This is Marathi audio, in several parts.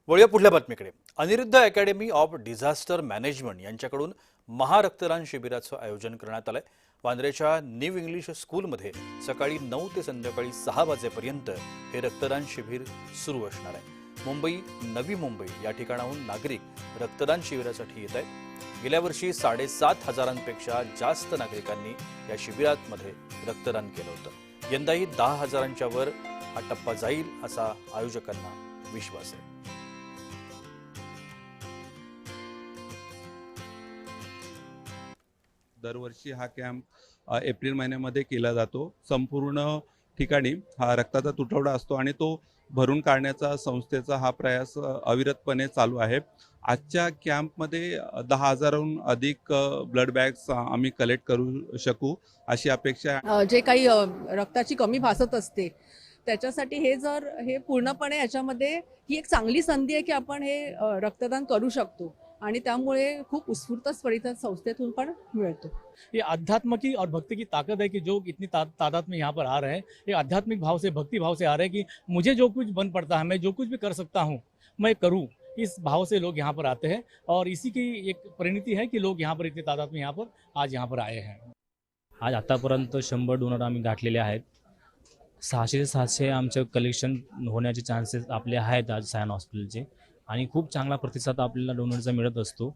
वळूया पुढल्या बातमीकडे. Aniruddha academy of disaster management यांच्याकडून महारक्तदान शिबिराचं आयोजन करण्यात आलंय. वांद्र्याच्या न्यू इंग्लिश स्कूलमध्ये सकाळी 9 ते संध्याकाळी 6 वाजेपर्यंत हे रक्तदान शिबिर सुरू असणार आहे. मुंबई, नवी मुंबई या ठिकाणाहून नागरिक रक्तदान शिबिरासाठी येत आहेत. गेल्या वर्षी 7,500पेक्षा जास्त नागरिकांनी या शिबिरामध्ये रक्तदान केलं होतं. यंदाही 10,000च्या वर हा टप्पा जाईल असा आयोजकांना विश्वास आहे. दरवर्षी हा कॅम्प एप्रिल महिन्यामध्ये केला जातो. संपूर्ण ठिकाणी हा रक्ताचा तुटवडा असतो आणि तो भरून काढण्याचा संस्थेचा हा प्रयास अविरतपणे चालू आहे. आजच्या कॅम्पमध्ये 10,000हून अधिक ब्लड बॅग्स आम्ही कलेक्ट करू शकू अशी अपेक्षा. जे काही रक्ताची कमी भासत असते त्याच्यासाठी हे पूर्णपणे याच्यामध्ये ही एक चांगली संधी आहे की आपण हे रक्तदान करू शकतो आणि त्यामुळे खूप उत्स्फूर्त फलित संस्थेतून पण मिळतो. ये आध्यात्म की और भक्ति की ताकत है कि जो इतनी तादाद में यहाँ पर आ रहे हैं, ये आध्यात्मिक भाव से, भक्ति भाव से आ रहे हैं कि मुझे जो कुछ बन पड़ता है, मैं जो कुछ भी कर सकता हूँ मैं करूँ, इस भाव से लोग यहाँ पर आते हैं और इसी की एक परिणति है कि लोग यहाँ पर इतनी तादाद में आज यहाँ पर आए हैं. आज आतापर्यंत 100 डोनर आम्ही गाठलेले आहेत. 600 ते 700 आमचे कलेक्शन होण्याचे चान्सेस आपले आहेत आज सायन हॉस्पिटलचे आणि खूप चांगला प्रतिसाद आपल्याला डोनरचा मिळत असतो.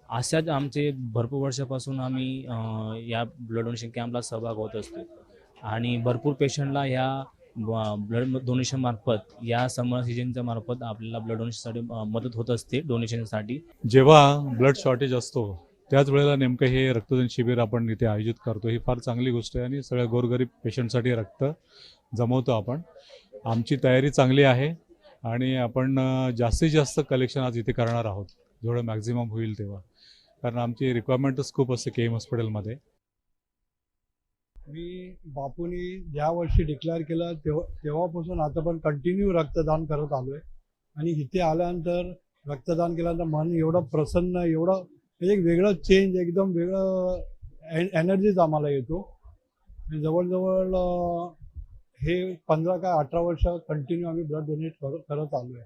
अशाच आमचे भरपूर वर्षापासून आम्ही या ब्लड डोनेशन कॅम्पला सहभाग होत असतो आणि भरपूर पेशंटला ह्या ब्लड डोनेशन मार्फत या समर सीजनच्या मार्फत आपल्याला ब्लड डोनेशनसाठी मदत होत असते. डोनेशनसाठी जेव्हा ब्लड शॉर्टेज असतो त्याच वेळेला नेमकं हे रक्तदान शिबिर आपण इथे आयोजित करतो. ही फार चांगली गोष्ट आहे आणि सगळ्या गोरगरीब पेशंटसाठी रक्त जमवतो आपण. आमची तयारी चांगली आहे आणि आपण जास्तीत जास्त कलेक्शन आज इथे करणार आहोत जेवढं मॅक्झिमम होईल तेव्हा, कारण आमची रिक्वायरमेंटच खूप असते के एम हॉस्पिटलमध्ये. मी बापूंनी ज्या वर्षी डिक्लेअर केलं तेव्हापासून आता पण कंटिन्यू रक्तदान करत आलो आहे आणि इथे आल्यानंतर रक्तदान केल्यानंतर मन एवढं प्रसन्न, एवढं एक वेगळं चेंज, एकदम वेगळं एनर्जीज आम्हाला येतो. जवळजवळ हे 15 का 18 वर्ष कंटिन्यू आम्ही ब्लड डोनेट करत आलो आहे.